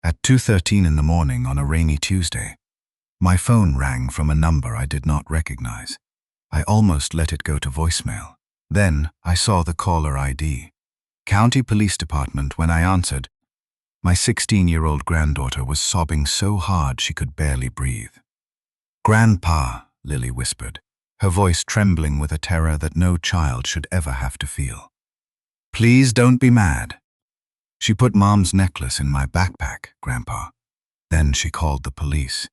At 2:13 in the morning on a rainy Tuesday, my phone rang from a number I did not recognize. I almost let it go to voicemail. Then I saw the caller ID. County Police Department. When I answered, my 16-year-old granddaughter was sobbing so hard she could barely breathe. "Grandpa," Lily whispered, her voice trembling with a terror that no child should ever have to feel. "Please don't be mad." "She put Mom's necklace in my backpack, Grandpa." Then she called the police.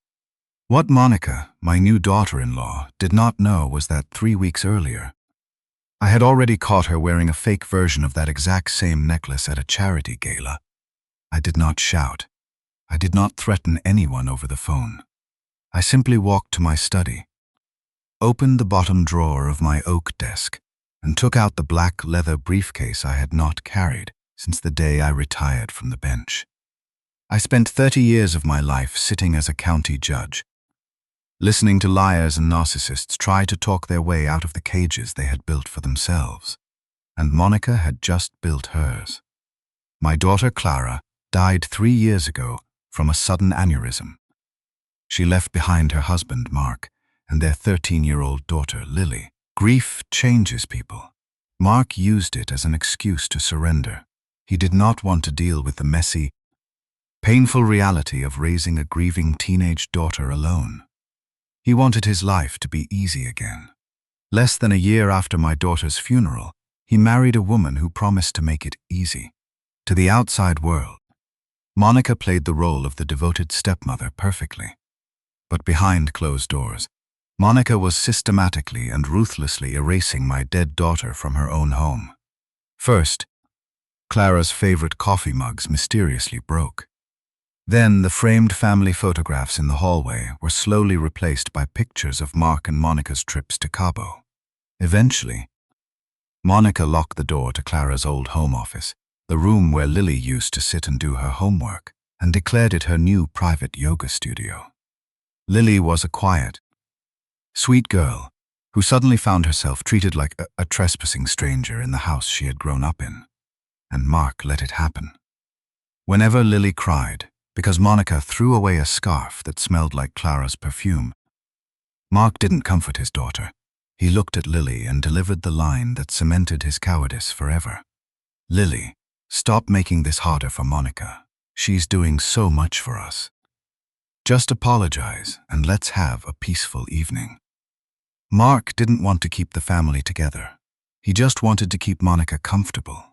What Monica, my new daughter-in-law, did not know was that 3 weeks earlier, I had already caught her wearing a fake version of that exact same necklace at a charity gala. I did not shout. I did not threaten anyone over the phone. I simply walked to my study, opened the bottom drawer of my oak desk, and took out the black leather briefcase I had not carried since the day I retired from the bench. I spent 30 years of my life sitting as a county judge, listening to liars and narcissists try to talk their way out of the cages they had built for themselves. And Monica had just built hers. My daughter Clara died 3 years ago from a sudden aneurysm. She left behind her husband, Mark, and their 13-year-old daughter, Lily. Grief changes people. Mark used it as an excuse to surrender. He did not want to deal with the messy, painful reality of raising a grieving teenage daughter alone. He wanted his life to be easy again. Less than a year after my daughter's funeral, he married a woman who promised to make it easy. To the outside world, Monica played the role of the devoted stepmother perfectly. But behind closed doors, Monica was systematically and ruthlessly erasing my dead daughter from her own home. First, Clara's favorite coffee mugs mysteriously broke. Then the framed family photographs in the hallway were slowly replaced by pictures of Mark and Monica's trips to Cabo. Eventually, Monica locked the door to Clara's old home office, the room where Lily used to sit and do her homework, and declared it her new private yoga studio. Lily was a quiet, sweet girl who suddenly found herself treated like a trespassing stranger in the house she had grown up in. And Mark let it happen. Whenever Lily cried, because Monica threw away a scarf that smelled like Clara's perfume, Mark didn't comfort his daughter. He looked at Lily and delivered the line that cemented his cowardice forever. "Lily, stop making this harder for Monica. She's doing so much for us. Just apologize and let's have a peaceful evening." Mark didn't want to keep the family together. He just wanted to keep Monica comfortable.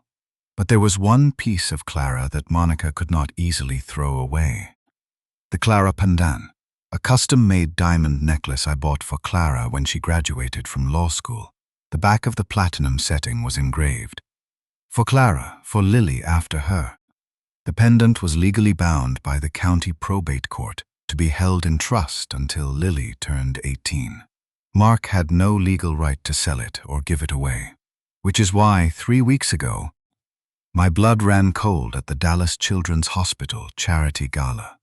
But there was one piece of Clara that Monica could not easily throw away. The Clara Pendant, a custom-made diamond necklace I bought for Clara when she graduated from law school. The back of the platinum setting was engraved. For Clara, for Lily after her. The pendant was legally bound by the county probate court to be held in trust until Lily turned 18. Mark had no legal right to sell it or give it away, which is why 3 weeks ago, my blood ran cold at the Dallas Children's Hospital charity gala.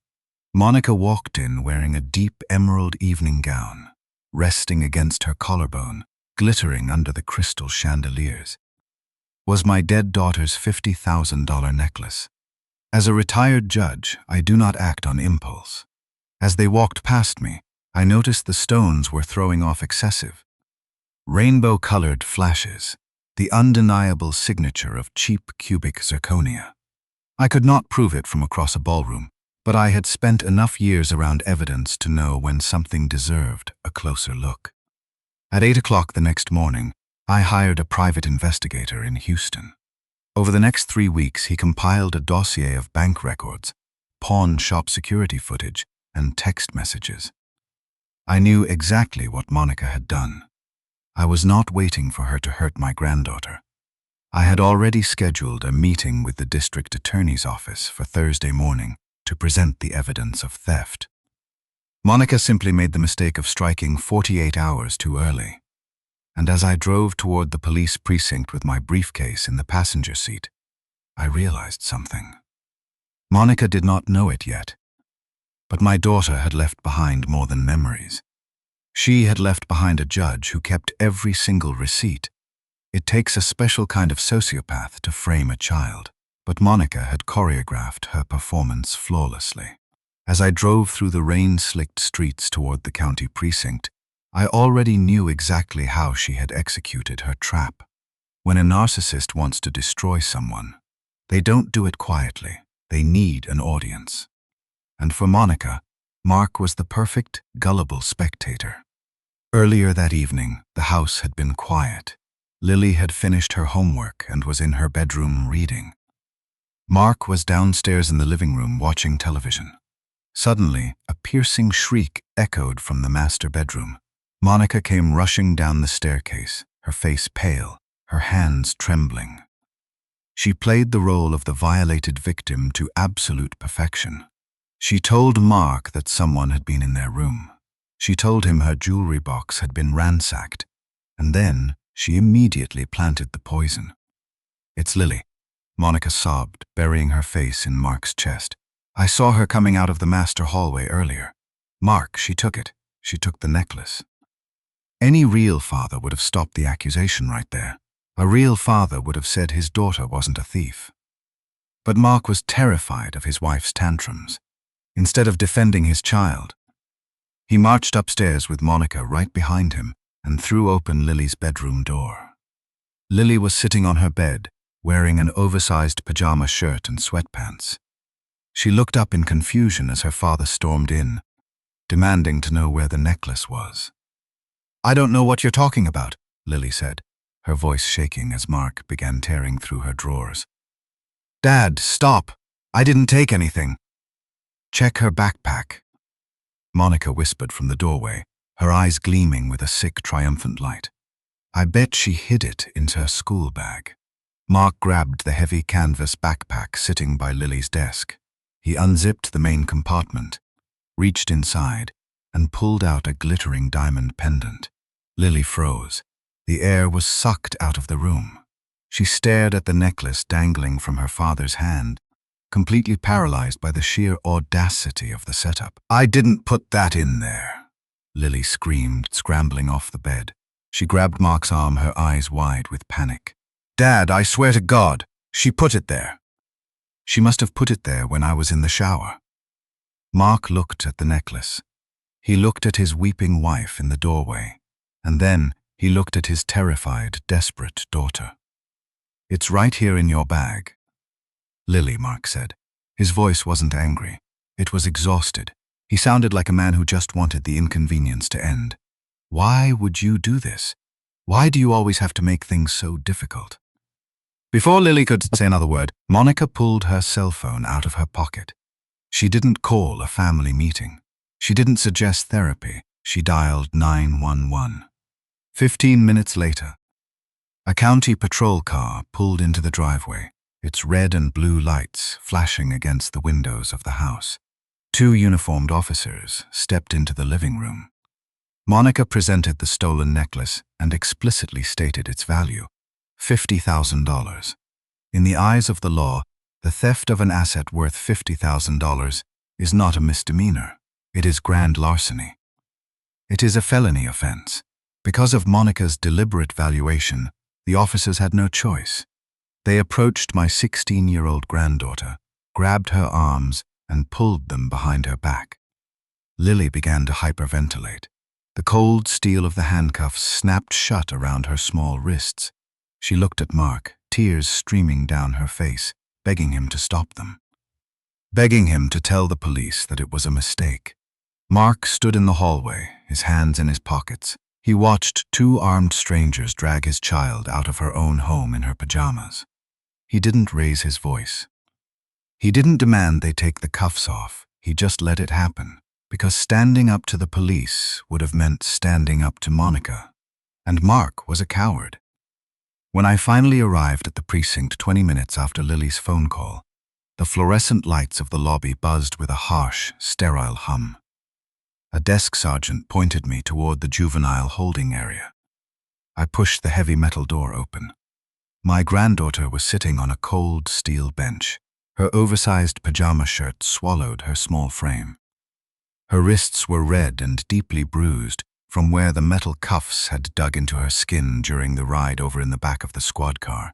Monica walked in wearing a deep emerald evening gown, resting against her collarbone, glittering under the crystal chandeliers. Was my dead daughter's $50,000 necklace. As a retired judge, I do not act on impulse. As they walked past me, I noticed the stones were throwing off excessive, rainbow-colored flashes, the undeniable signature of cheap cubic zirconia. I could not prove it from across a ballroom, but I had spent enough years around evidence to know when something deserved a closer look. At 8 o'clock the next morning, I hired a private investigator in Houston. Over the next 3 weeks, he compiled a dossier of bank records, pawn shop security footage, and text messages. I knew exactly what Monica had done. I was not waiting for her to hurt my granddaughter. I had already scheduled a meeting with the district attorney's office for Thursday morning to present the evidence of theft. Monica simply made the mistake of striking 48 hours too early. And as I drove toward the police precinct with my briefcase in the passenger seat, I realized something. Monica did not know it yet, but my daughter had left behind more than memories. She had left behind a judge who kept every single receipt. It takes a special kind of sociopath to frame a child. but Monica had choreographed her performance flawlessly. As I drove through the rain-slicked streets toward the county precinct, I already knew exactly how she had executed her trap. When a narcissist wants to destroy someone, they don't do it quietly. They need an audience. And for Monica, Mark was the perfect, gullible spectator. Earlier that evening, the house had been quiet. Lily had finished her homework and was in her bedroom reading. Mark was downstairs in the living room watching television. Suddenly, a piercing shriek echoed from the master bedroom. Monica came rushing down the staircase, her face pale, her hands trembling. She played the role of the violated victim to absolute perfection. She told Mark that someone had been in their room. She told him her jewelry box had been ransacked, and then she immediately planted the poison. "It's Lily," Monica sobbed, burying her face in Mark's chest. "I saw her coming out of the master hallway earlier. Mark, she took it. She took the necklace." Any real father would have stopped the accusation right there. A real father would have said his daughter wasn't a thief. But Mark was terrified of his wife's tantrums. Instead of defending his child, he marched upstairs with Monica right behind him and threw open Lily's bedroom door. Lily was sitting on her bed, wearing an oversized pajama shirt and sweatpants. She looked up in confusion as her father stormed in, demanding to know where the necklace was. "I don't know what you're talking about," Lily said, her voice shaking as Mark began tearing through her drawers. "Dad, stop! I didn't take anything." "Check her backpack," Monica whispered from the doorway, her eyes gleaming with a sick, triumphant light. "I bet she hid it into her school bag." Mark grabbed the heavy canvas backpack sitting by Lily's desk. He unzipped the main compartment, reached inside, and pulled out a glittering diamond pendant. Lily froze. The air was sucked out of the room. She stared at the necklace dangling from her father's hand, completely paralyzed by the sheer audacity of the setup. "I didn't put that in there," Lily screamed, scrambling off the bed. She grabbed Mark's arm, her eyes wide with panic. "Dad, I swear to God, she put it there." "She must have put it there when I was in the shower." Mark looked at the necklace. He looked at his weeping wife in the doorway, and then he looked at his terrified, desperate daughter. "It's right here in your bag." "Lily," Mark said. His voice wasn't angry. It was exhausted. He sounded like a man who just wanted the inconvenience to end. "Why would you do this? Why do you always have to make things so difficult?" Before Lily could say another word, Monica pulled her cell phone out of her pocket. She didn't call a family meeting. She didn't suggest therapy. She dialed 911. 15 minutes later, a county patrol car pulled into the driveway, its red and blue lights flashing against the windows of the house. 2 uniformed officers stepped into the living room. Monica presented the stolen necklace and explicitly stated its value, $50,000. In the eyes of the law, the theft of an asset worth $50,000 is not a misdemeanor. It is grand larceny. It is a felony offense. Because of Monica's deliberate valuation, the officers had no choice. They approached my 16-year-old granddaughter, grabbed her arms, and pulled them behind her back. Lily began to hyperventilate. The cold steel of the handcuffs snapped shut around her small wrists. She looked at Mark, tears streaming down her face, begging him to stop them. Begging him to tell the police that it was a mistake. Mark stood in the hallway, his hands in his pockets. He watched 2 armed strangers drag his child out of her own home in her pajamas. He didn't raise his voice. He didn't demand they take the cuffs off. He just let it happen, because standing up to the police would have meant standing up to Monica. And Mark was a coward. When I finally arrived at the precinct 20 minutes after Lily's phone call, the fluorescent lights of the lobby buzzed with a harsh, sterile hum. A desk sergeant pointed me toward the juvenile holding area. I pushed the heavy metal door open. My granddaughter was sitting on a cold steel bench. Her oversized pajama shirt swallowed her small frame. Her wrists were red and deeply bruised from where the metal cuffs had dug into her skin during the ride over in the back of the squad car.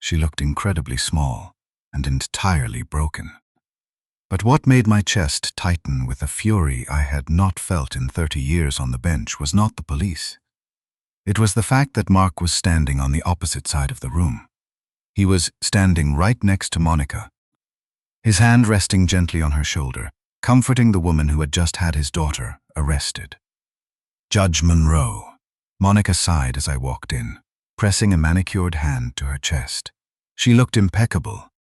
She looked incredibly small. and entirely broken. But what made my chest tighten with a fury I had not felt in 30 years on the bench was not the police. It was the fact that Mark was standing on the opposite side of the room. He was standing right next to Monica, his hand resting gently on her shoulder, comforting the woman who had just had his daughter arrested. Judge Monroe. Monica sighed as I walked in, pressing a manicured hand to her chest. She looked impeccable,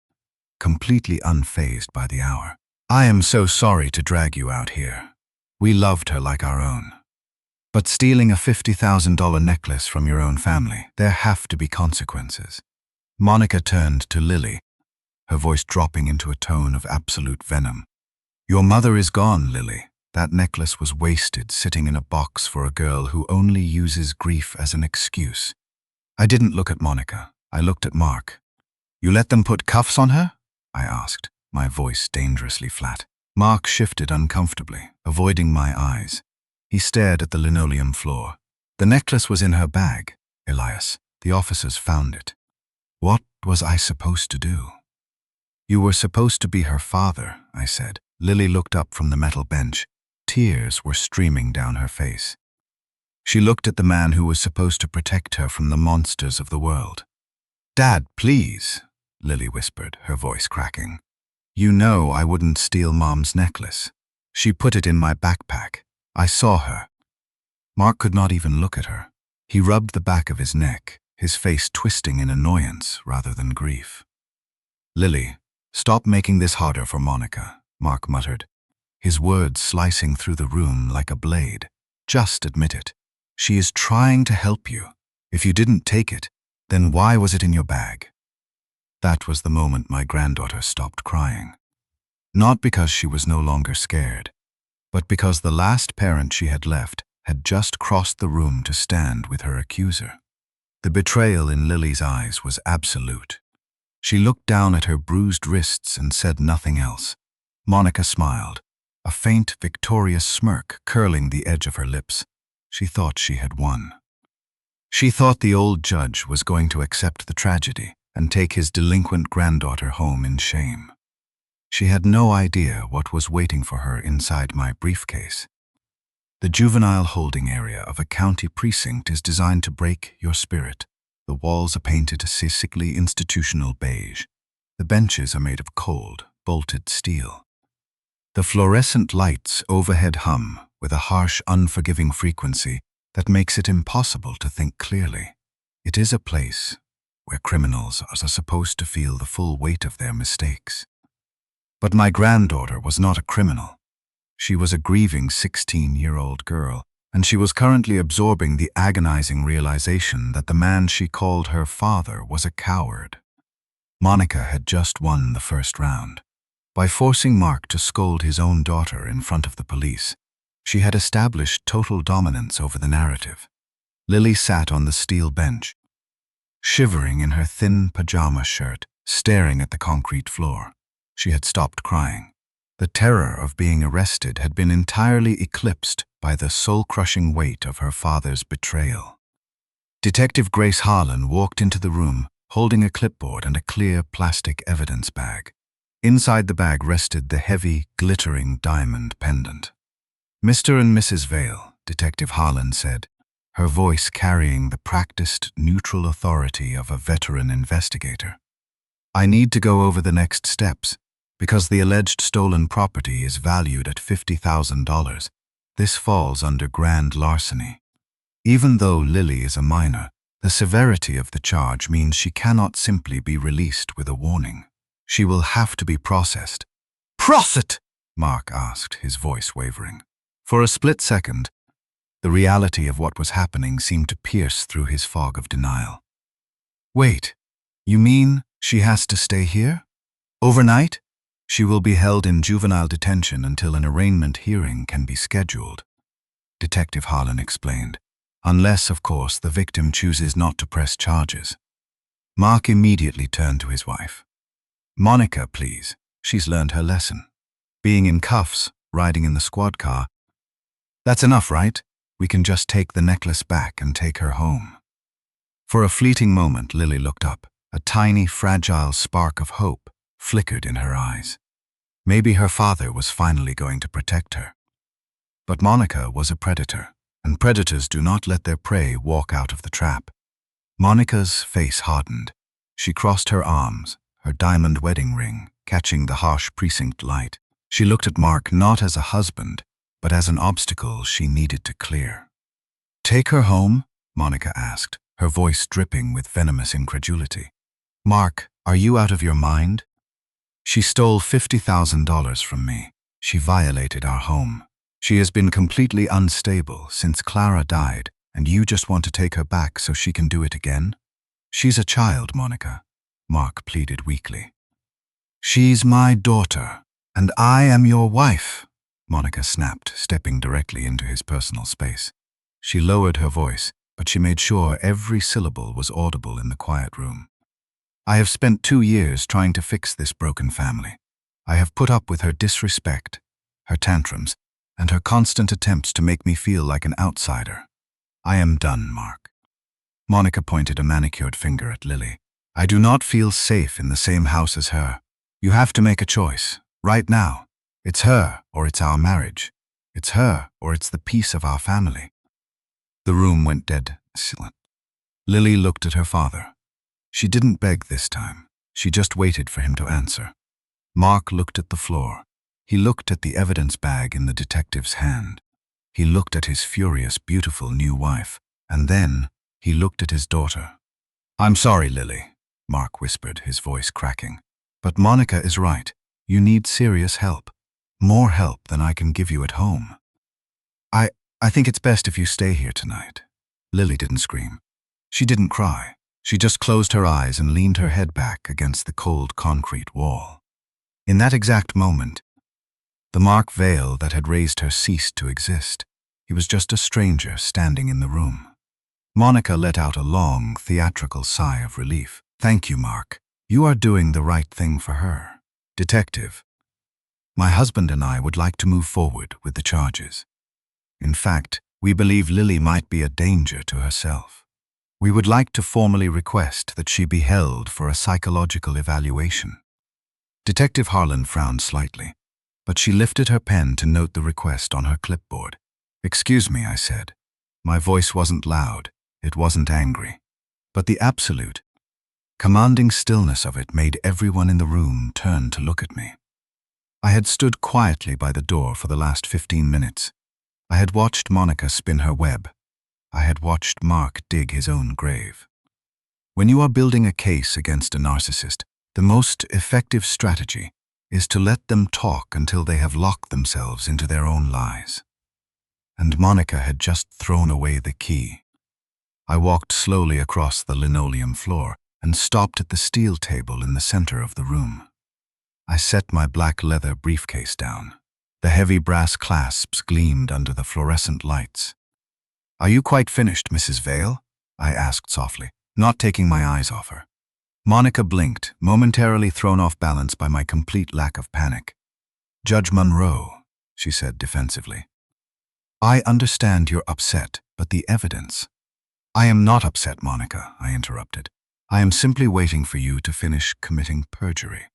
completely unfazed by the hour. I am so sorry to drag you out here. We loved her like our own. But stealing a $50,000 necklace from your own family, there have to be consequences. Monica turned to Lily, her voice dropping into a tone of absolute venom. Your mother is gone, Lily. That necklace was wasted sitting in a box for a girl who only uses grief as an excuse. I didn't look at Monica. I looked at Mark. You let them put cuffs on her? I asked, my voice dangerously flat. Mark shifted uncomfortably, avoiding my eyes. He stared at the linoleum floor. The necklace was in her bag, Elias. The officers found it. What was I supposed to do? You were supposed to be her father, I said. Lily looked up from the metal bench. Tears were streaming down her face. She looked at the man who was supposed to protect her from the monsters of the world. Dad, please, Lily whispered, her voice cracking. You know I wouldn't steal Mom's necklace. She put it in my backpack. I saw her. Mark could not even look at her. He rubbed the back of his neck, his face twisting in annoyance rather than grief. Lily, stop making this harder for Monica, Mark muttered, his words slicing through the room like a blade. Just admit it. She is trying to help you. If you didn't take it, then why was it in your bag? That was the moment my granddaughter stopped crying. Not because she was no longer scared, but because the last parent she had left had just crossed the room to stand with her accuser. The betrayal in Lily's eyes was absolute. She looked down at her bruised wrists and said nothing else. Monica smiled, a faint, victorious smirk curling the edge of her lips. She thought she had won. She thought the old judge was going to accept the tragedy and take his delinquent granddaughter home in shame. She had no idea what was waiting for her inside my briefcase. The juvenile holding area of a county precinct is designed to break your spirit. The walls are painted a sickly institutional beige. The benches are made of cold, bolted steel. The fluorescent lights overhead hum with a harsh, unforgiving frequency that makes it impossible to think clearly. It is a place where criminals are supposed to feel the full weight of their mistakes. But my granddaughter was not a criminal. She was a grieving 16-year-old girl, and she was currently absorbing the agonizing realization that the man she called her father was a coward. Monica had just won the first round. By forcing Mark to scold his own daughter in front of the police, she had established total dominance over the narrative. Lily sat on the steel bench, shivering in her thin pajama shirt, staring at the concrete floor. She had stopped crying. The terror of being arrested had been entirely eclipsed by the soul-crushing weight of her father's betrayal. Detective Grace Harlan walked into the room, holding a clipboard and a clear plastic evidence bag. Inside the bag rested the heavy, glittering diamond pendant. Mr. and Mrs. Vale, Detective Harlan said, her voice carrying the practiced, neutral authority of a veteran investigator. I need to go over the next steps, because the alleged stolen property is valued at $50,000. This falls under grand larceny. Even though Lily is a minor, the severity of the charge means she cannot simply be released with a warning. She will have to be processed. Process! Mark asked, his voice wavering. For a split second, the reality of what was happening seemed to pierce through his fog of denial. Wait, you mean she has to stay here? Overnight? She will be held in juvenile detention until an arraignment hearing can be scheduled, Detective Harlan explained, unless, of course, the victim chooses not to press charges. Mark immediately turned to his wife. Monica, please. She's learned her lesson. Being in cuffs, riding in the squad car. That's enough, right? We can just take the necklace back and take her home. For a fleeting moment, Lily looked up, a tiny, fragile spark of hope flickered in her eyes. Maybe her father was finally going to protect her. But Monica was a predator, and predators do not let their prey walk out of the trap. Monica's face hardened. She crossed her arms, her diamond wedding ring catching the harsh precinct light. She looked at Mark not as a husband, but as an obstacle she needed to clear. "Take her home?" Monica asked, her voice dripping with venomous incredulity. "Mark, are you out of your mind? She stole $50,000 from me. She violated our home. She has been completely unstable since Clara died, and you just want to take her back so she can do it again? She's a child, Monica," Mark pleaded weakly. "She's my daughter, and I am your wife," Monica snapped, stepping directly into his personal space. She lowered her voice, but she made sure every syllable was audible in the quiet room. "I have spent 2 years trying to fix this broken family. I have put up with her disrespect, her tantrums, and her constant attempts to make me feel like an outsider. I am done, Mark." Monica pointed a manicured finger at Lily. "I do not feel safe in the same house as her. You have to make a choice, right now. It's her or it's our marriage. It's her or it's the peace of our family." The room went dead silent. Lily looked at her father. She didn't beg this time. She just waited for him to answer. Mark looked at the floor. He looked at the evidence bag in the detective's hand. He looked at his furious, beautiful new wife. And then he looked at his daughter. "I'm sorry, Lily," Mark whispered, his voice cracking. "But Monica is right. You need serious help. More help than I can give you at home. I think it's best if you stay here tonight." Lily didn't scream. She didn't cry. She just closed her eyes and leaned her head back against the cold concrete wall. In that exact moment, the Mark veil that had raised her ceased to exist. He was just a stranger standing in the room. Monica let out a long, theatrical sigh of relief. "Thank you, Mark. You are doing the right thing for her." "Detective, my husband and I would like to move forward with the charges. In fact, we believe Lily might be a danger to herself. We would like to formally request that she be held for a psychological evaluation." Detective Harlan frowned slightly, but she lifted her pen to note the request on her clipboard. "Excuse me," I said. My voice wasn't loud, it wasn't angry, but the absolute, commanding stillness of it made everyone in the room turn to look at me. I had stood quietly by the door for the last 15 minutes. I had watched Monica spin her web. I had watched Mark dig his own grave. When you are building a case against a narcissist, the most effective strategy is to let them talk until they have locked themselves into their own lies. And Monica had just thrown away the key. I walked slowly across the linoleum floor and stopped at the steel table in the center of the room. I set my black leather briefcase down. The heavy brass clasps gleamed under the fluorescent lights. "Are you quite finished, Mrs. Vale?" I asked softly, not taking my eyes off her. Monica blinked, momentarily thrown off balance by my complete lack of panic. "Judge Monroe," she said defensively. "I understand you're upset, but the evidence—" "I am not upset, Monica," I interrupted. "I am simply waiting for you to finish committing perjury."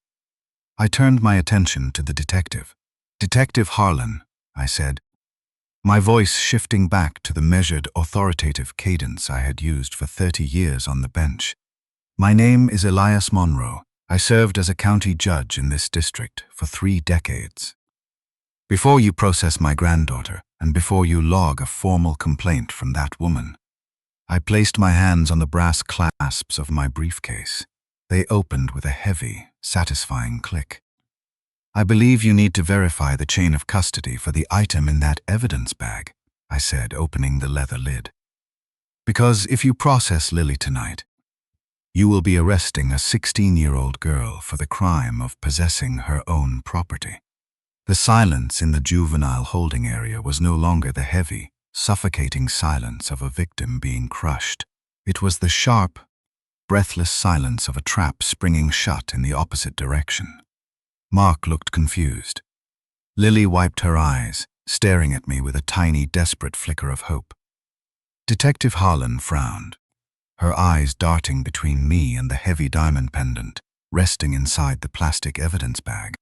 I turned my attention to the detective. "Detective Harlan," I said, my voice shifting back to the measured, authoritative cadence I had used for 30 years on the bench. "My name is Elias Monroe. I served as a county judge in this district for 3 decades. Before you process my granddaughter, and before you log a formal complaint from that woman," I placed my hands on the brass clasps of my briefcase. They opened with a heavy, satisfying click. "I believe you need to verify the chain of custody for the item in that evidence bag," I said, opening the leather lid. "Because if you process Lily tonight, you will be arresting a 16-year-old girl for the crime of possessing her own property." The silence in the juvenile holding area was no longer the heavy, suffocating silence of a victim being crushed. It was the sharp, breathless silence of a trap springing shut in the opposite direction. Mark looked confused. Lily wiped her eyes, staring at me with a tiny, desperate flicker of hope. Detective Harlan frowned, her eyes darting between me and the heavy diamond pendant, resting inside the plastic evidence bag.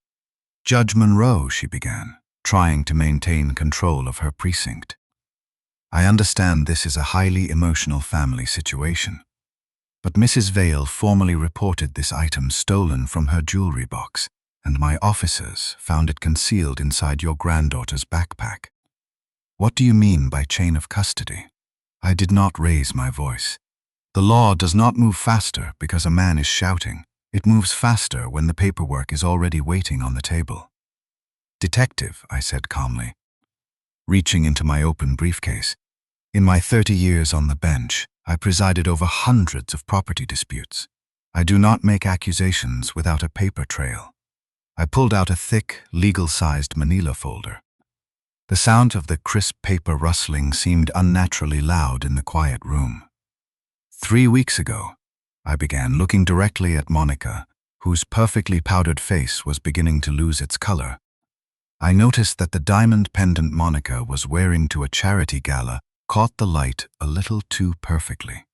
"Judge Monroe," she began, trying to maintain control of her precinct. "I understand this is a highly emotional family situation, but Mrs. Vale formally reported this item stolen from her jewelry box, and my officers found it concealed inside your granddaughter's backpack. What do you mean by chain of custody?" I did not raise my voice. The law does not move faster because a man is shouting. It moves faster when the paperwork is already waiting on the table. "Detective," I said calmly, reaching into my open briefcase. "In my 30 years on the bench, I presided over hundreds of property disputes. I do not make accusations without a paper trail." I pulled out a thick, legal-sized manila folder. The sound of the crisp paper rustling seemed unnaturally loud in the quiet room. 3 weeks ago, I began, looking directly at Monica, whose perfectly powdered face was beginning to lose its color. I noticed that the diamond pendant Monica was wearing to a charity gala caught the light a little too perfectly.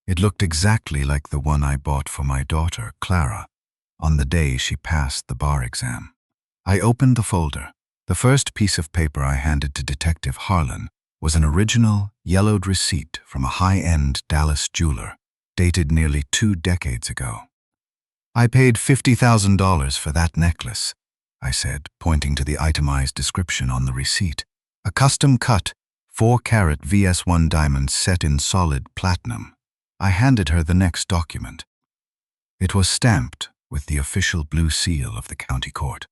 It looked exactly like the one I bought for my daughter, Clara, on the day she passed the bar exam. I opened the folder. The first piece of paper I handed to Detective Harlan was an original, yellowed receipt from a high-end Dallas jeweler, dated nearly 2 decades ago. "I paid $50,000 for that necklace," I said, pointing to the itemized description on the receipt. "A custom-cut, 4-carat VS1 diamond set in solid platinum." I handed her the next document. It was stamped with the official blue seal of the county court.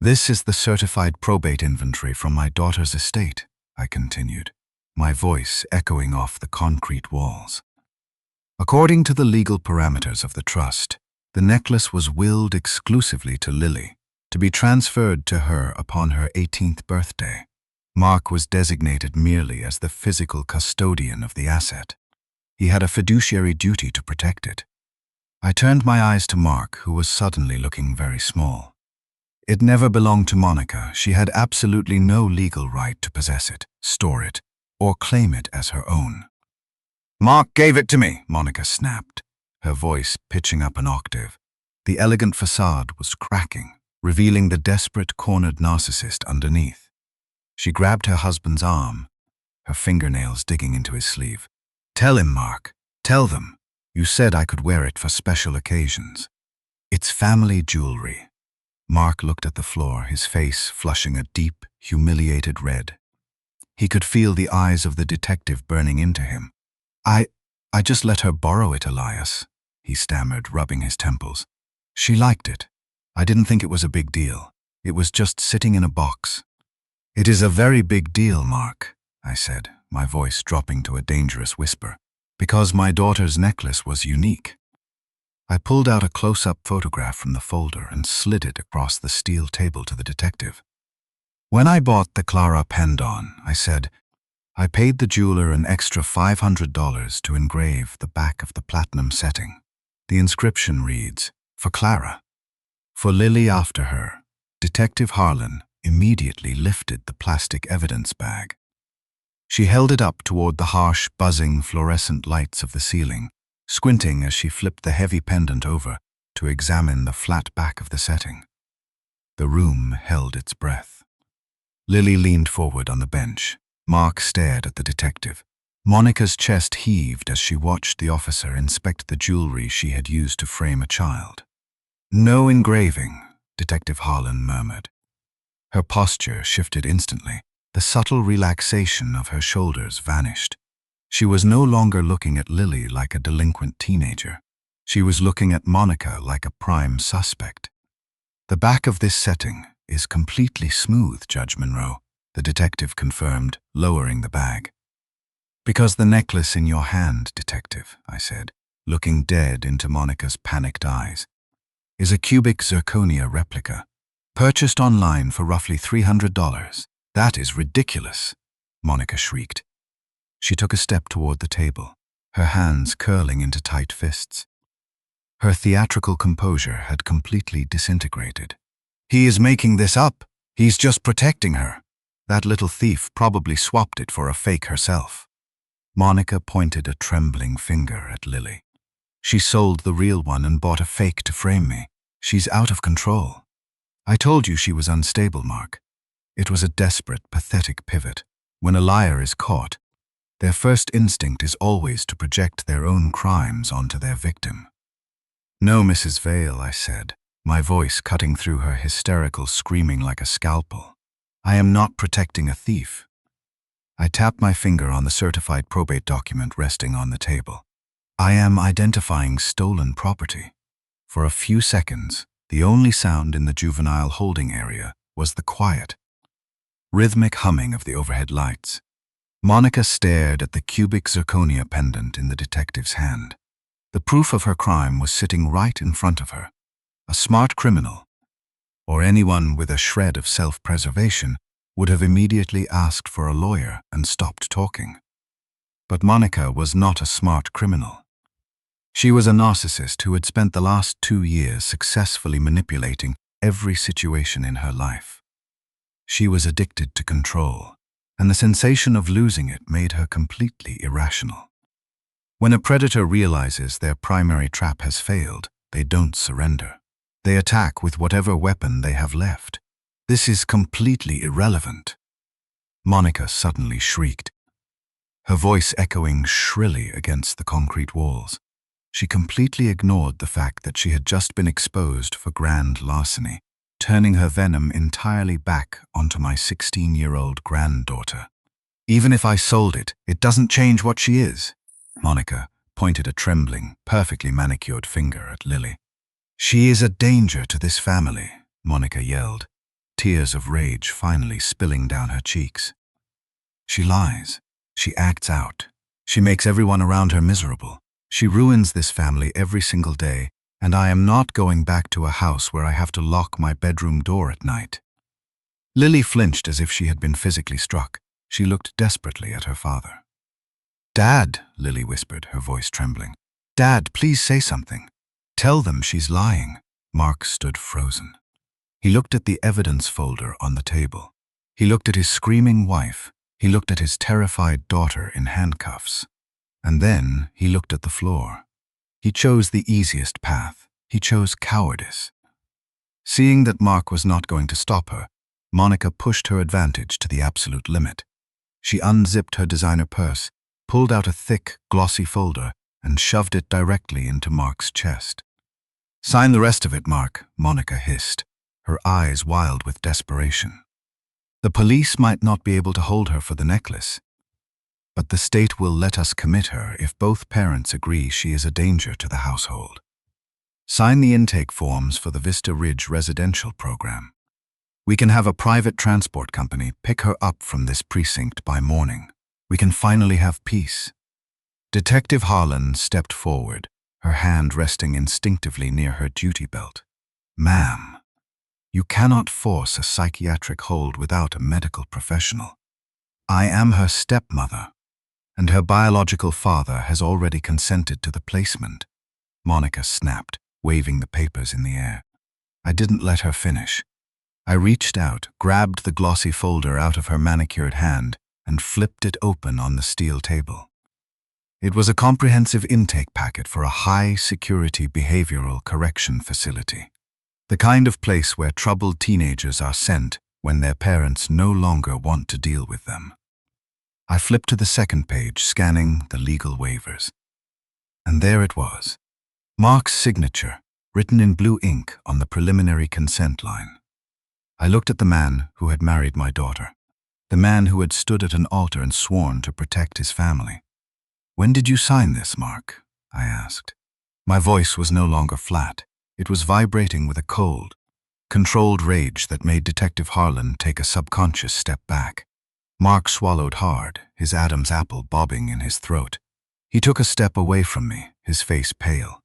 "This is the certified probate inventory from my daughter's estate," I continued, my voice echoing off the concrete walls. "According to the legal parameters of the trust, the necklace was willed exclusively to Lily, to be transferred to her upon her 18th birthday. Mark was designated merely as the physical custodian of the asset. He had a fiduciary duty to protect it." I turned my eyes to Mark, who was suddenly looking very small. "It never belonged to Monica. She had absolutely no legal right to possess it, store it, or claim it as her own." "Mark gave it to me," Monica snapped, her voice pitching up an octave. The elegant facade was cracking, revealing the desperate, cornered narcissist underneath. She grabbed her husband's arm, her fingernails digging into his sleeve. "Tell him, Mark. Tell them. You said I could wear it for special occasions. It's family jewelry." Mark looked at the floor, his face flushing a deep, humiliated red. He could feel the eyes of the detective burning into him. I just let her borrow it, Elias," he stammered, rubbing his temples. "She liked it. I didn't think it was a big deal. It was just sitting in a box." "It is a very big deal, Mark," I said, my voice dropping to a dangerous whisper, "because my daughter's necklace was unique." I pulled out a close-up photograph from the folder and slid it across the steel table to the detective. "When I bought the Clara Pendant," I said, "I paid the jeweler an extra $500 to engrave the back of the platinum setting. The inscription reads, 'For Clara. For Lily after her.'" Detective Harlan immediately lifted the plastic evidence bag. She held it up toward the harsh, buzzing fluorescent lights of the ceiling, squinting as she flipped the heavy pendant over to examine the flat back of the setting. The room held its breath. Lily leaned forward on the bench. Mark stared at the detective. Monica's chest heaved as she watched the officer inspect the jewelry she had used to frame a child. "No engraving," Detective Harlan murmured. Her posture shifted instantly. The subtle relaxation of her shoulders vanished. She was no longer looking at Lily like a delinquent teenager. She was looking at Monica like a prime suspect. "The back of this setting is completely smooth, Judge Monroe," the detective confirmed, lowering the bag. "Because the necklace in your hand, detective," I said, looking dead into Monica's panicked eyes, "is a cubic zirconia replica, purchased online for roughly $300. "That is ridiculous," Monica shrieked. She took a step toward the table, her hands curling into tight fists. Her theatrical composure had completely disintegrated. "He is making this up. He's just protecting her. That little thief probably swapped it for a fake herself." Monica pointed a trembling finger at Lily. "She sold the real one and bought a fake to frame me. She's out of control. I told you she was unstable, Mark. It was a desperate, pathetic pivot. When a liar is caught, their first instinct is always to project their own crimes onto their victim. No, Mrs. Vale, I said, my voice cutting through her hysterical screaming like a scalpel. I am not protecting a thief. I tapped my finger on the certified probate document resting on the table. I am identifying stolen property. For a few seconds, the only sound in the juvenile holding area was the quiet, rhythmic humming of the overhead lights. Monica stared at the cubic zirconia pendant in the detective's hand. The proof of her crime was sitting right in front of her. A smart criminal, or anyone with a shred of self-preservation, would have immediately asked for a lawyer and stopped talking. But Monica was not a smart criminal. She was a narcissist who had spent the last 2 years successfully manipulating every situation in her life. She was addicted to control, and the sensation of losing it made her completely irrational. When a predator realizes their primary trap has failed, they don't surrender. They attack with whatever weapon they have left. This is completely irrelevant. Monica suddenly shrieked, her voice echoing shrilly against the concrete walls. She completely ignored the fact that she had just been exposed for grand larceny, turning her venom entirely back onto my 16-year-old granddaughter. Even if I sold it, it doesn't change what she is. Monica pointed a trembling, perfectly manicured finger at Lily. She is a danger to this family, Monica yelled, tears of rage finally spilling down her cheeks. She lies. She acts out. She makes everyone around her miserable. She ruins this family every single day, and I am not going back to a house where I have to lock my bedroom door at night. Lily flinched as if she had been physically struck. She looked desperately at her father. Dad, Lily whispered, her voice trembling. Dad, please say something. Tell them she's lying. Mark stood frozen. He looked at the evidence folder on the table. He looked at his screaming wife. He looked at his terrified daughter in handcuffs. And then he looked at the floor. He chose the easiest path. He chose cowardice. Seeing that Mark was not going to stop her, Monica pushed her advantage to the absolute limit. She unzipped her designer purse, pulled out a thick, glossy folder, and shoved it directly into Mark's chest. Sign the rest of it, Mark, Monica hissed, her eyes wild with desperation. The police might not be able to hold her for the necklace, but the state will let us commit her if both parents agree she is a danger to the household. Sign the intake forms for the Vista Ridge residential program. We can have a private transport company pick her up from this precinct by morning. We can finally have peace. Detective Harlan stepped forward, her hand resting instinctively near her duty belt. Ma'am, you cannot force a psychiatric hold without a medical professional. I am her stepmother, and her biological father has already consented to the placement. Monica snapped, waving the papers in the air. I didn't let her finish. I reached out, grabbed the glossy folder out of her manicured hand, and flipped it open on the steel table. It was a comprehensive intake packet for a high-security behavioral correction facility. The kind of place where troubled teenagers are sent when their parents no longer want to deal with them. I flipped to the second page, scanning the legal waivers. And there it was. Mark's signature, written in blue ink on the preliminary consent line. I looked at the man who had married my daughter, the man who had stood at an altar and sworn to protect his family. When did you sign this, Mark? I asked. My voice was no longer flat. It was vibrating with a cold, controlled rage that made Detective Harlan take a subconscious step back. Mark swallowed hard, his Adam's apple bobbing in his throat. He took a step away from me, his face pale.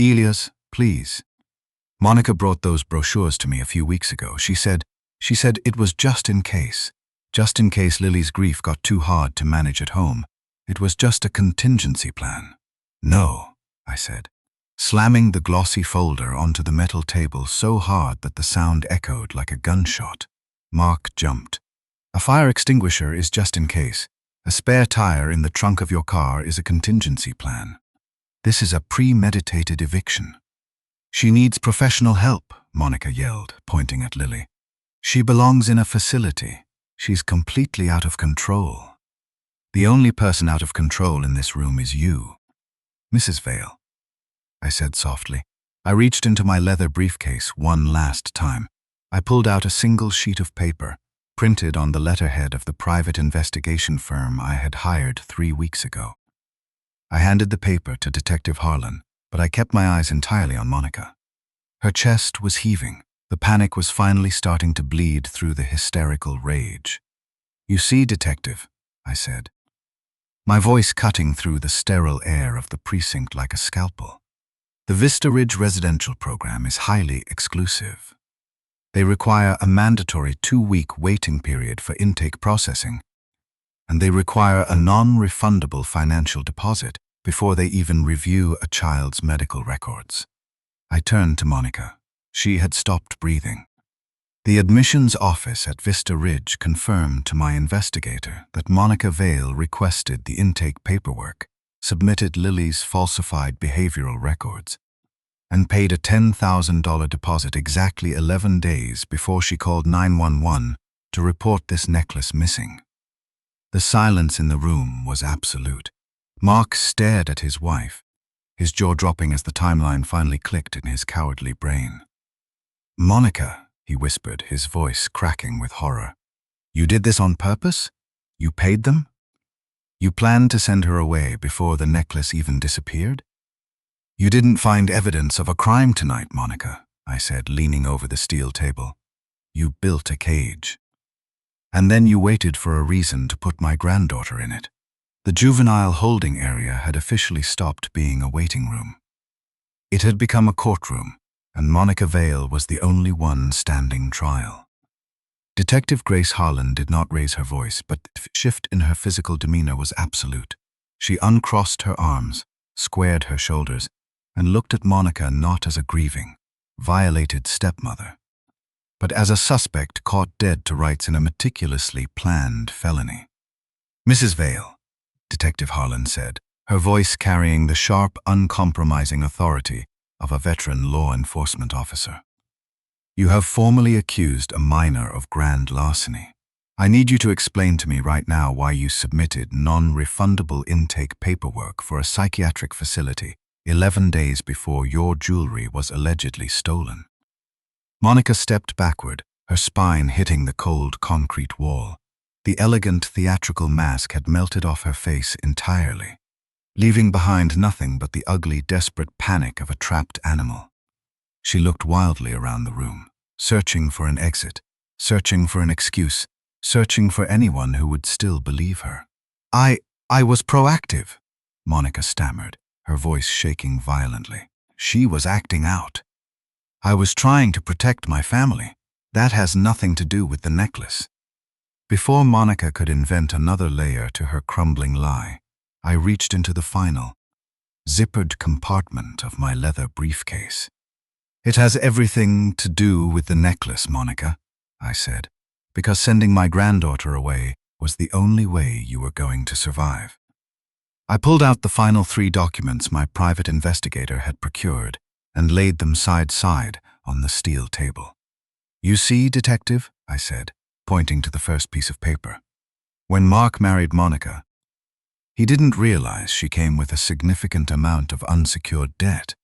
Elias, please. Monica brought those brochures to me a few weeks ago. She said it was just in case Lily's grief got too hard to manage at home. It was just a contingency plan. No, I said, slamming the glossy folder onto the metal table so hard that the sound echoed like a gunshot. Mark jumped. A fire extinguisher is just in case. A spare tire in the trunk of your car is a contingency plan. This is a premeditated eviction. She needs professional help, Monica yelled, pointing at Lily. She belongs in a facility. She's completely out of control. The only person out of control in this room is you. Mrs. Vale, I said softly. I reached into my leather briefcase one last time. I pulled out a single sheet of paper, printed on the letterhead of the private investigation firm I had hired 3 weeks ago. I handed the paper to Detective Harlan, but I kept my eyes entirely on Monica. Her chest was heaving. The panic was finally starting to bleed through the hysterical rage. "You see, Detective," I said, my voice cutting through the sterile air of the precinct like a scalpel. "The Vista Ridge residential program is highly exclusive. They require a mandatory 2-week waiting period for intake processing, and they require a non-refundable financial deposit before they even review a child's medical records." I turned to Monica. She had stopped breathing. The admissions office at Vista Ridge confirmed to my investigator that Monica Vale requested the intake paperwork, submitted Lily's falsified behavioral records, and paid a $10,000 deposit exactly 11 days before she called 911 to report this necklace missing. The silence in the room was absolute. Mark stared at his wife, his jaw dropping as the timeline finally clicked in his cowardly brain. "Monica," he whispered, his voice cracking with horror. "You did this on purpose? You paid them? You planned to send her away before the necklace even disappeared?" "You didn't find evidence of a crime tonight, Monica," I said, leaning over the steel table. "You built a cage. And then you waited for a reason to put my granddaughter in it." The juvenile holding area had officially stopped being a waiting room. It had become a courtroom, and Monica Vale was the only one standing trial. Detective Grace Harlan did not raise her voice, but the shift in her physical demeanor was absolute. She uncrossed her arms, squared her shoulders, and looked at Monica not as a grieving, violated stepmother, but as a suspect caught dead to rights in a meticulously planned felony. "Mrs. Vale," Detective Harlan said, her voice carrying the sharp, uncompromising authority of a veteran law enforcement officer. "You have formally accused a minor of grand larceny. I need you to explain to me right now why you submitted non-refundable intake paperwork for a psychiatric facility 11 days before your jewelry was allegedly stolen." Monica stepped backward, her spine hitting the cold concrete wall. The elegant theatrical mask had melted off her face entirely, leaving behind nothing but the ugly, desperate panic of a trapped animal. She looked wildly around the room, searching for an exit, searching for an excuse, searching for anyone who would still believe her. I was proactive," Monica stammered, her voice shaking violently. "She was acting out. I was trying to protect my family. That has nothing to do with the necklace." Before Monica could invent another layer to her crumbling lie, I reached into the final, zippered compartment of my leather briefcase. "It has everything to do with the necklace, Monica," I said, "because sending my granddaughter away was the only way you were going to survive." I pulled out the final 3 documents my private investigator had procured and laid them side side on the steel table. "You see, Detective," I said, pointing to the first piece of paper. "When Mark married Monica, he didn't realize she came with a significant amount of unsecured debt.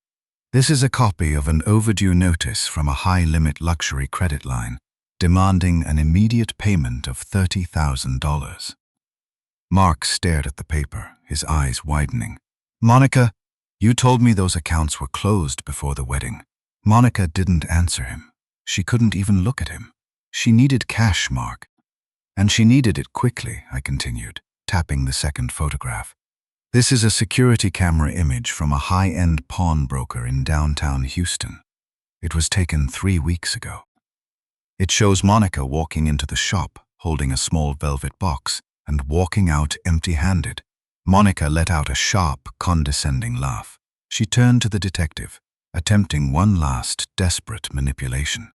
This is a copy of an overdue notice from a high-limit luxury credit line, demanding an immediate payment of $30,000. Mark stared at the paper, his eyes widening. "Monica, you told me those accounts were closed before the wedding." Monica didn't answer him. She couldn't even look at him. "She needed cash, Mark. And she needed it quickly," I continued, tapping the second photograph. "This is a security camera image from a high-end pawnbroker in downtown Houston. It was taken 3 weeks ago. It shows Monica walking into the shop, holding a small velvet box, and walking out empty-handed." Monica let out a sharp, condescending laugh. She turned to the detective, attempting one last, desperate manipulation.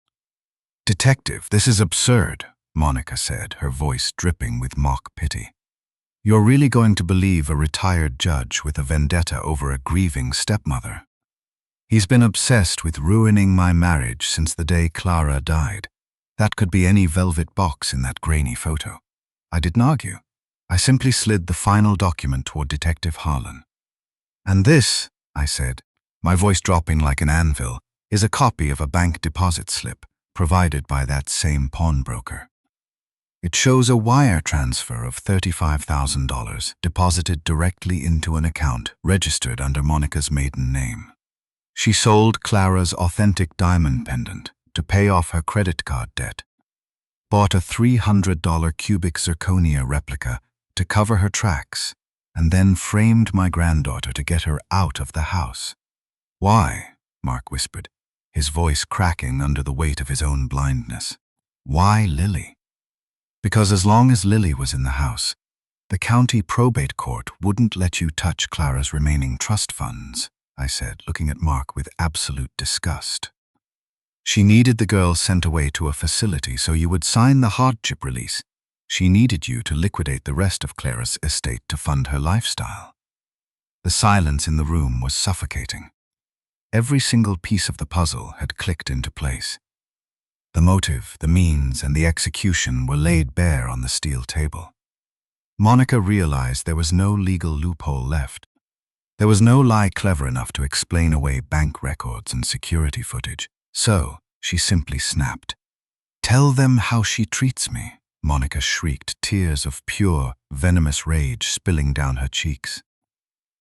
"Detective, this is absurd," Monica said, her voice dripping with mock pity. "You're really going to believe a retired judge with a vendetta over a grieving stepmother?" He's been obsessed with ruining my marriage since the day Clara died. That could be any velvet box in that grainy photo. I didn't argue. I simply slid the final document toward Detective Harlan. And this, I said, my voice dropping like an anvil, is a copy of a bank deposit slip provided by that same pawnbroker. It shows a wire transfer of $35,000 deposited directly into an account registered under Monica's maiden name. She sold Clara's authentic diamond pendant to pay off her credit card debt, bought a $300 cubic zirconia replica to cover her tracks, and then framed my granddaughter to get her out of the house. Why? Mark whispered, his voice cracking under the weight of his own blindness. Why Lily? Because as long as Lily was in the house, the county probate court wouldn't let you touch Clara's remaining trust funds, I said, looking at Mark with absolute disgust. She needed the girl sent away to a facility so you would sign the hardship release. She needed you to liquidate the rest of Clara's estate to fund her lifestyle. The silence in the room was suffocating. Every single piece of the puzzle had clicked into place. The motive, the means, and the execution were laid bare on the steel table. Monica realized there was no legal loophole left. There was no lie clever enough to explain away bank records and security footage. So, she simply snapped. "Tell them how she treats me," Monica shrieked, tears of pure, venomous rage spilling down her cheeks.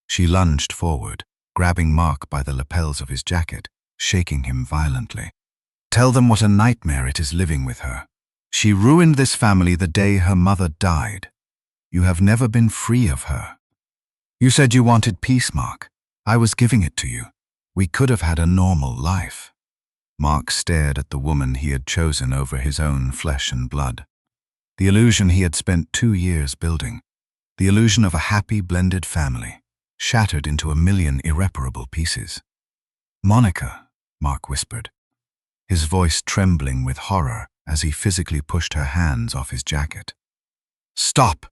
She lunged forward, grabbing Mark by the lapels of his jacket, shaking him violently. "Tell them what a nightmare it is living with her. She ruined this family the day her mother died. You have never been free of her. You said you wanted peace, Mark. I was giving it to you. We could have had a normal life." Mark stared at the woman he had chosen over his own flesh and blood. The illusion he had spent 2 years building, the illusion of a happy blended family, shattered into a million irreparable pieces. "Monica," Mark whispered, his voice trembling with horror as he physically pushed her hands off his jacket. "Stop!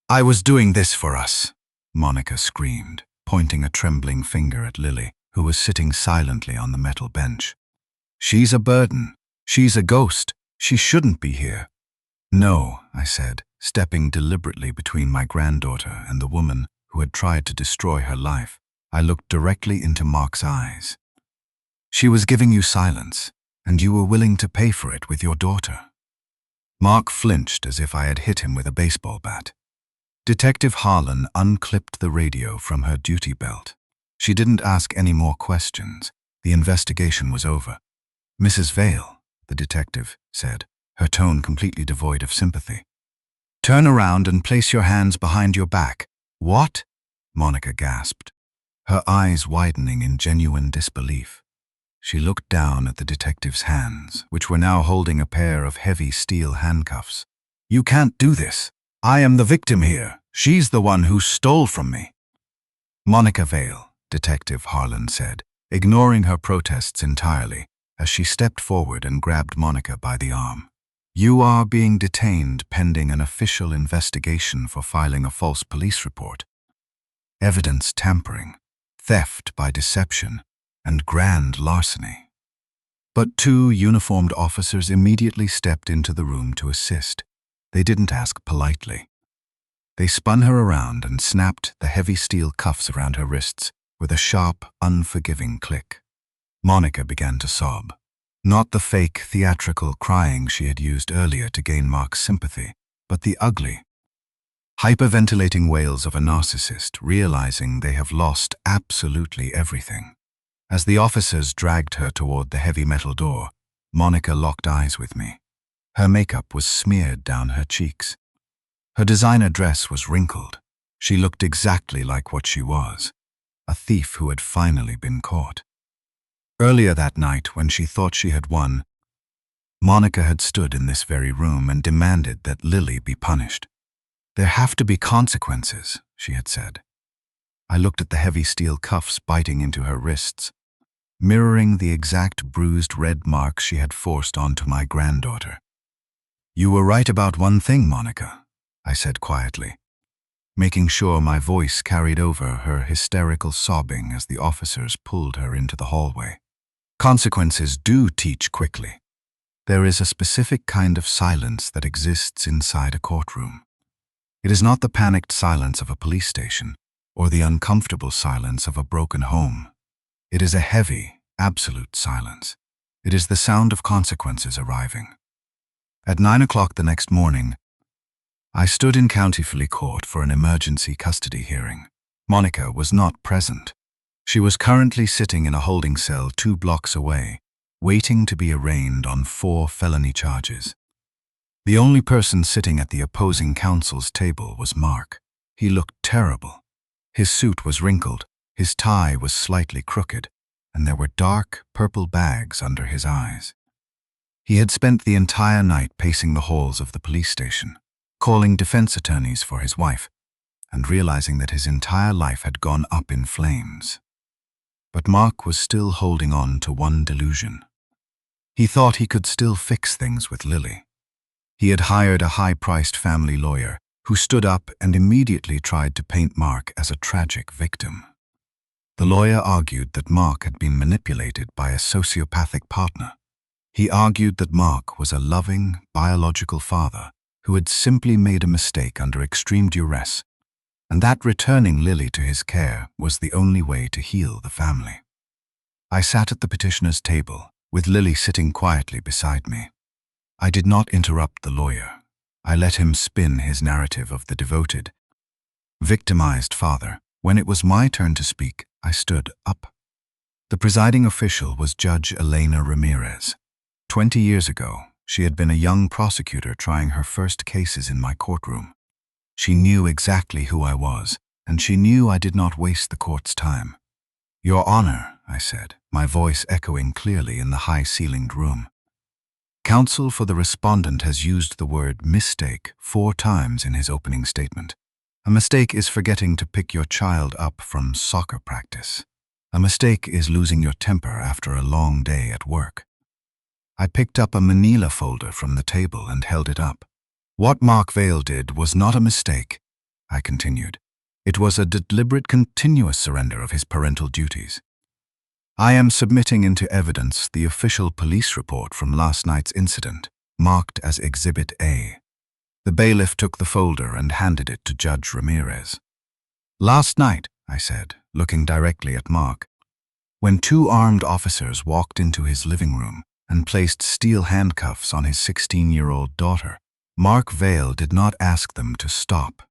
I was doing this for us," Monica screamed, pointing a trembling finger at Lily, who was sitting silently on the metal bench. "She's a burden. She's a ghost. She shouldn't be here." "No," I said, stepping deliberately between my granddaughter and the woman who had tried to destroy her life. I looked directly into Mark's eyes. "She was giving you silence, and you were willing to pay for it with your daughter." Mark flinched as if I had hit him with a baseball bat. Detective Harlan unclipped the radio from her duty belt. She didn't ask any more questions. The investigation was over. "Mrs. Vale," the detective said, her tone completely devoid of sympathy. "Turn around and place your hands behind your back." "What?" Monica gasped, her eyes widening in genuine disbelief. She looked down at the detective's hands, which were now holding a pair of heavy steel handcuffs. "You can't do this. I am the victim here. She's the one who stole from me." "Monica Vale," Detective Harlan said, ignoring her protests entirely, as she stepped forward and grabbed Monica by the arm. "You are being detained pending an official investigation for filing a false police report. Evidence tampering, theft by deception, and grand larceny." But 2 uniformed officers immediately stepped into the room to assist. They didn't ask politely. They spun her around and snapped the heavy steel cuffs around her wrists with a sharp, unforgiving click. Monica began to sob. Not the fake, theatrical crying she had used earlier to gain Mark's sympathy, but the ugly, hyperventilating wails of a narcissist realizing they have lost absolutely everything. As the officers dragged her toward the heavy metal door, Monica locked eyes with me. Her makeup was smeared down her cheeks. Her designer dress was wrinkled. She looked exactly like what she was, a thief who had finally been caught. Earlier that night, when she thought she had won, Monica had stood in this very room and demanded that Lily be punished. "There have to be consequences," she had said. I looked at the heavy steel cuffs biting into her wrists, mirroring the exact bruised red marks she had forced onto my granddaughter. "You were right about one thing, Monica," I said quietly. making sure my voice carried over her hysterical sobbing as the officers pulled her into the hallway. Consequences do teach quickly. There is a specific kind of silence that exists inside a courtroom. It is not the panicked silence of a police station or the uncomfortable silence of a broken home. It is a heavy, absolute silence. It is the sound of consequences arriving. At 9 o'clock the next morning, I stood in County Court for an emergency custody hearing. Monica was not present. She was currently sitting in a holding cell 2 blocks away, waiting to be arraigned on 4 felony charges. The only person sitting at the opposing counsel's table was Mark. He looked terrible. His suit was wrinkled, his tie was slightly crooked, and there were dark, purple bags under his eyes. He had spent the entire night pacing the halls of the police station, calling defense attorneys for his wife, and realizing that his entire life had gone up in flames. But Mark was still holding on to one delusion. He thought he could still fix things with Lily. He had hired a high-priced family lawyer who stood up and immediately tried to paint Mark as a tragic victim. The lawyer argued that Mark had been manipulated by a sociopathic partner. He argued that Mark was a loving, biological father who had simply made a mistake under extreme duress, and that returning Lily to his care was the only way to heal the family. I sat at the petitioner's table, with Lily sitting quietly beside me. I did not interrupt the lawyer. I let him spin his narrative of the devoted, victimized father. When it was my turn to speak, I stood up. The presiding official was Judge Elena Ramirez. 20 years ago, she had been a young prosecutor trying her first cases in my courtroom. She knew exactly who I was, and she knew I did not waste the court's time. "Your Honor," I said, my voice echoing clearly in the high-ceilinged room. Counsel for the respondent has used the word mistake 4 times in his opening statement. A mistake is forgetting to pick your child up from soccer practice. A mistake is losing your temper after a long day at work. I picked up a manila folder from the table and held it up. What Mark Vale did was not a mistake, I continued. It was a deliberate, continuous surrender of his parental duties. I am submitting into evidence the official police report from last night's incident, marked as Exhibit A. The bailiff took the folder and handed it to Judge Ramirez. "Last night," I said, looking directly at Mark, when 2 armed officers walked into his living room and placed steel handcuffs on his 16-year-old daughter, Mark Vale did not ask them to stop.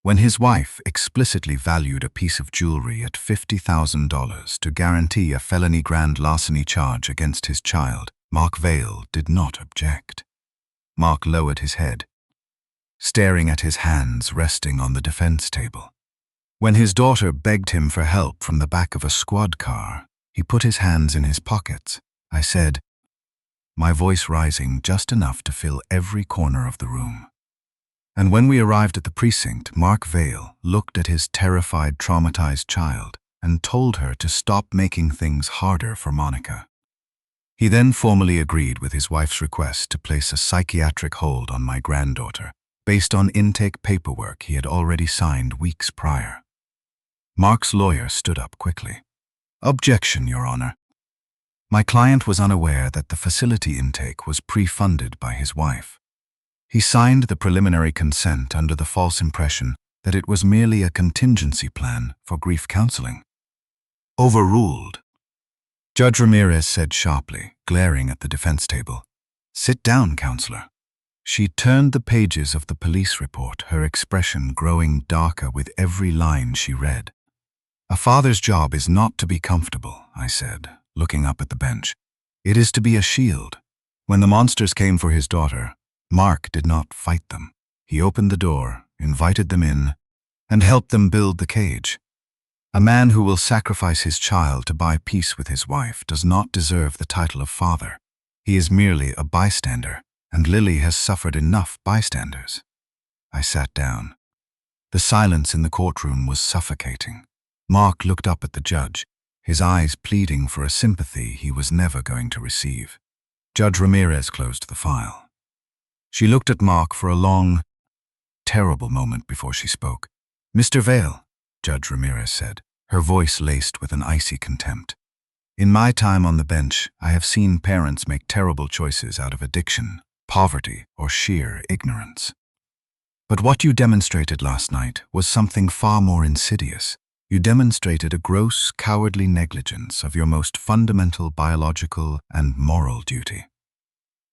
When his wife explicitly valued a piece of jewelry at $50,000 to guarantee a felony grand larceny charge against his child, Mark Vale did not object. Mark lowered his head, staring at his hands resting on the defense table. When his daughter begged him for help from the back of a squad car, he put his hands in his pockets. I said, my voice rising just enough to fill every corner of the room. And when we arrived at the precinct, Mark Vale looked at his terrified, traumatized child and told her to stop making things harder for Monica. He then formally agreed with his wife's request to place a psychiatric hold on my granddaughter, based on intake paperwork he had already signed weeks prior. Mark's lawyer stood up quickly. "Objection, Your Honor. My client was unaware that the facility intake was pre-funded by his wife. He signed the preliminary consent under the false impression that it was merely a contingency plan for grief counseling." "Overruled," Judge Ramirez said sharply, glaring at the defense table. "Sit down, counselor." She turned the pages of the police report, her expression growing darker with every line she read. "A father's job is not to be comfortable," I said, looking up at the bench. "It is to be a shield. When the monsters came for his daughter, Mark did not fight them. He opened the door, invited them in, and helped them build the cage. A man who will sacrifice his child to buy peace with his wife does not deserve the title of father. He is merely a bystander, and Lily has suffered enough bystanders." I sat down. The silence in the courtroom was suffocating. Mark looked up at the judge, his eyes pleading for a sympathy he was never going to receive. Judge Ramirez closed the file. She looked at Mark for a long, terrible moment before she spoke. Mr. Vale, Judge Ramirez said, her voice laced with an icy contempt. In my time on the bench, I have seen parents make terrible choices out of addiction, poverty, or sheer ignorance. But what you demonstrated last night was something far more insidious. You demonstrated a gross, cowardly negligence of your most fundamental biological and moral duty.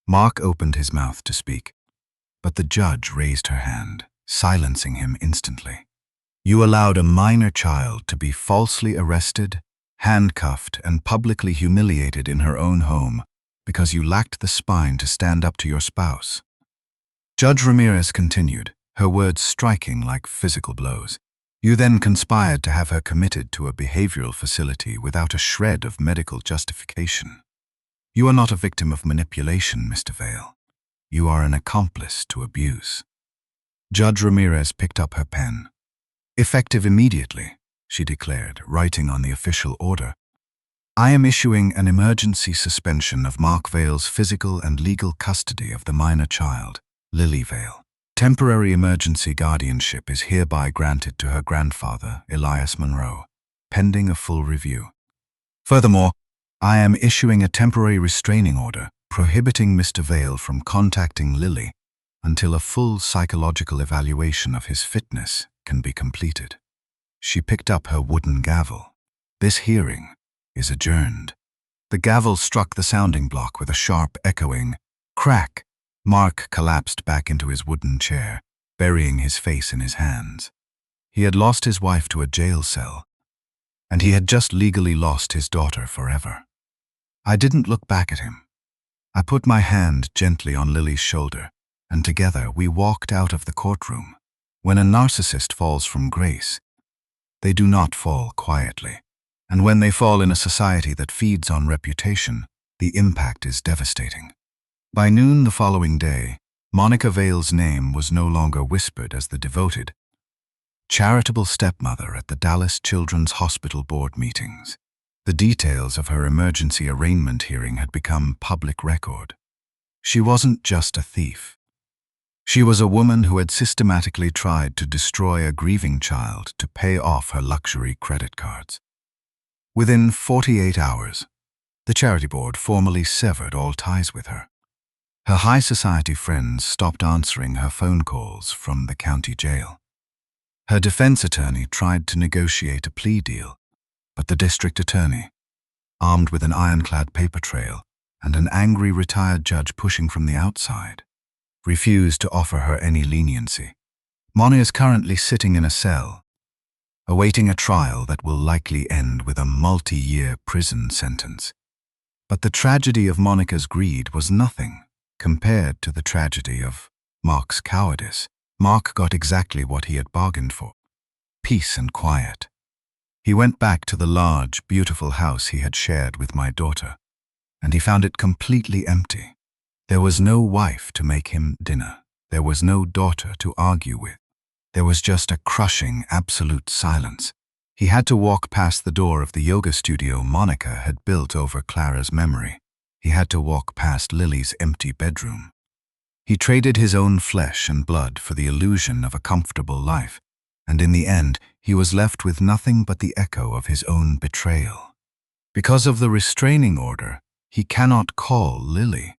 Mark opened his mouth to speak, but the judge raised her hand, silencing him instantly. You allowed a minor child to be falsely arrested, handcuffed, and publicly humiliated in her own home because you lacked the spine to stand up to your spouse. Judge Ramirez continued, her words striking like physical blows. You then conspired to have her committed to a behavioral facility without a shred of medical justification. You are not a victim of manipulation, Mr. Vale. You are an accomplice to abuse. Judge Ramirez picked up her pen. Effective immediately, she declared, writing on the official order. I am issuing an emergency suspension of Mark Vale's physical and legal custody of the minor child, Lily Vale. Temporary emergency guardianship is hereby granted to her grandfather, Elias Monroe, pending a full review. Furthermore, I am issuing a temporary restraining order prohibiting Mr. Vale from contacting Lily until a full psychological evaluation of his fitness can be completed. She picked up her wooden gavel. This hearing is adjourned. The gavel struck the sounding block with a sharp, echoing crack. Mark collapsed back into his wooden chair, burying his face in his hands. He had lost his wife to a jail cell, and he had just legally lost his daughter forever. I didn't look back at him. I put my hand gently on Lily's shoulder, and together we walked out of the courtroom. When a narcissist falls from grace, they do not fall quietly. And when they fall in a society that feeds on reputation, the impact is devastating. By noon the following day, Monica Vale's name was no longer whispered as the devoted, charitable stepmother at the Dallas Children's Hospital Board meetings. The details of her emergency arraignment hearing had become public record. She wasn't just a thief. She was a woman who had systematically tried to destroy a grieving child to pay off her luxury credit cards. Within 48 hours, the charity board formally severed all ties with her. Her high society friends stopped answering her phone calls from the county jail. Her defense attorney tried to negotiate a plea deal, but the district attorney, armed with an ironclad paper trail and an angry retired judge pushing from the outside, refused to offer her any leniency. Monica is currently sitting in a cell, awaiting a trial that will likely end with a multi-year prison sentence. But the tragedy of Monica's greed was nothing compared to the tragedy of Mark's cowardice. Mark got exactly what he had bargained for: peace and quiet. He went back to the large, beautiful house he had shared with my daughter, and he found it completely empty. There was no wife to make him dinner. There was no daughter to argue with. There was just a crushing, absolute silence. He had to walk past the door of the yoga studio Monica had built over Clara's memory. He had to walk past Lily's empty bedroom. He traded his own flesh and blood for the illusion of a comfortable life, and in the end, he was left with nothing but the echo of his own betrayal. Because of the restraining order, he cannot call Lily.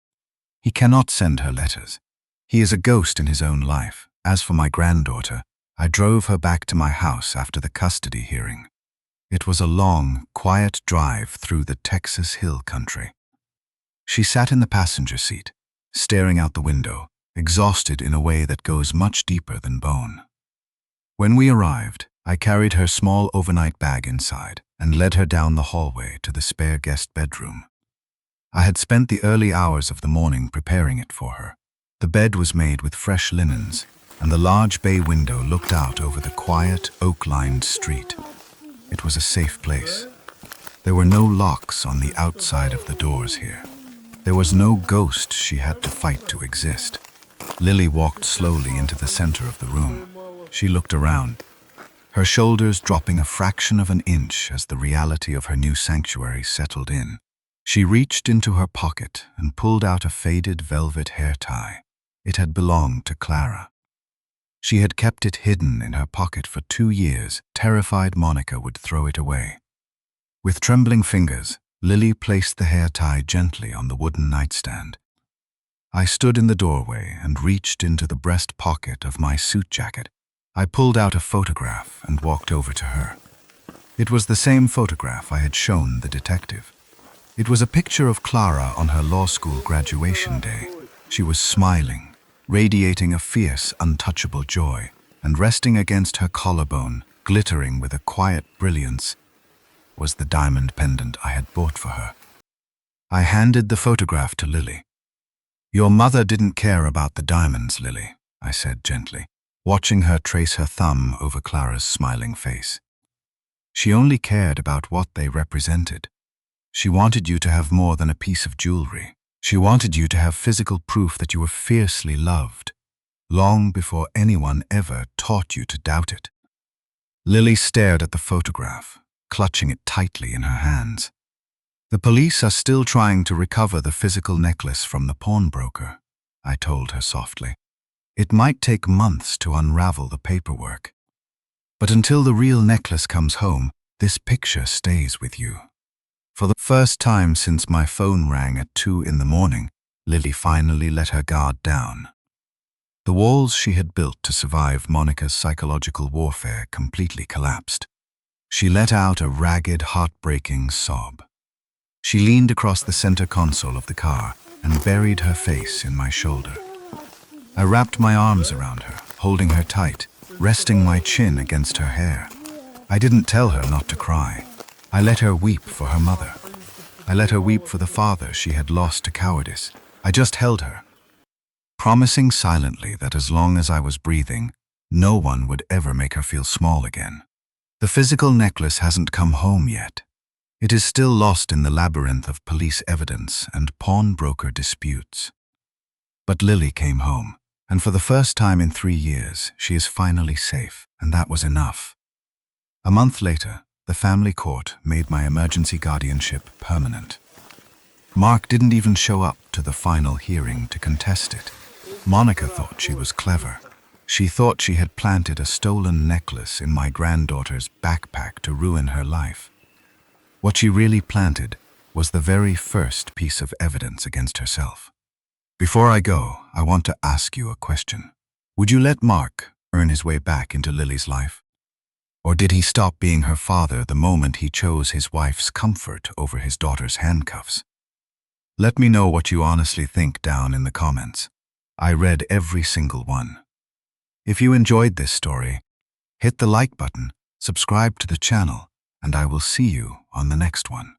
He cannot send her letters. He is a ghost in his own life. As for my granddaughter, I drove her back to my house after the custody hearing. It was a long, quiet drive through the Texas Hill Country. She sat in the passenger seat, staring out the window, exhausted in a way that goes much deeper than bone. When we arrived, I carried her small overnight bag inside and led her down the hallway to the spare guest bedroom. I had spent the early hours of the morning preparing it for her. The bed was made with fresh linens, and the large bay window looked out over the quiet, oak-lined street. It was a safe place. There were no locks on the outside of the doors here. There was no ghost she had to fight to exist. Lily walked slowly into the center of the room. She looked around, her shoulders dropping a fraction of an inch as the reality of her new sanctuary settled in. She reached into her pocket and pulled out a faded velvet hair tie. It had belonged to Clara. She had kept it hidden in her pocket for 2 years, terrified Monica would throw it away. With trembling fingers, Lily placed the hair tie gently on the wooden nightstand. I stood in the doorway and reached into the breast pocket of my suit jacket. I pulled out a photograph and walked over to her. It was the same photograph I had shown the detective. It was a picture of Clara on her law school graduation day. She was smiling, radiating a fierce, untouchable joy, and resting against her collarbone, glittering with a quiet brilliance, was the diamond pendant I had bought for her. I handed the photograph to Lily. "Your mother didn't care about the diamonds, Lily," I said gently, watching her trace her thumb over Clara's smiling face. "She only cared about what they represented. She wanted you to have more than a piece of jewelry. She wanted you to have physical proof that you were fiercely loved, long before anyone ever taught you to doubt it." Lily stared at the photograph, clutching it tightly in her hands. "The police are still trying to recover the physical necklace from the pawnbroker," I told her softly. "It might take months to unravel the paperwork. But until the real necklace comes home, this picture stays with you." For the first time since my phone rang at 2 in the morning, Lily finally let her guard down. The walls she had built to survive Monica's psychological warfare completely collapsed. She let out a ragged, heartbreaking sob. She leaned across the center console of the car and buried her face in my shoulder. I wrapped my arms around her, holding her tight, resting my chin against her hair. I didn't tell her not to cry. I let her weep for her mother. I let her weep for the father she had lost to cowardice. I just held her, promising silently that as long as I was breathing, no one would ever make her feel small again. The physical necklace hasn't come home yet. It is still lost in the labyrinth of police evidence and pawnbroker disputes. But Lily came home, and for the first time in 3 years, she is finally safe, and that was enough. A month later, the family court made my emergency guardianship permanent. Mark didn't even show up to the final hearing to contest it. Monica thought she was clever. She thought she had planted a stolen necklace in my granddaughter's backpack to ruin her life. What she really planted was the very first piece of evidence against herself. Before I go, I want to ask you a question. Would you let Mark earn his way back into Lily's life? Or did he stop being her father the moment he chose his wife's comfort over his daughter's handcuffs? Let me know what you honestly think down in the comments. I read every single one. If you enjoyed this story, hit the like button, subscribe to the channel, and I will see you on the next one.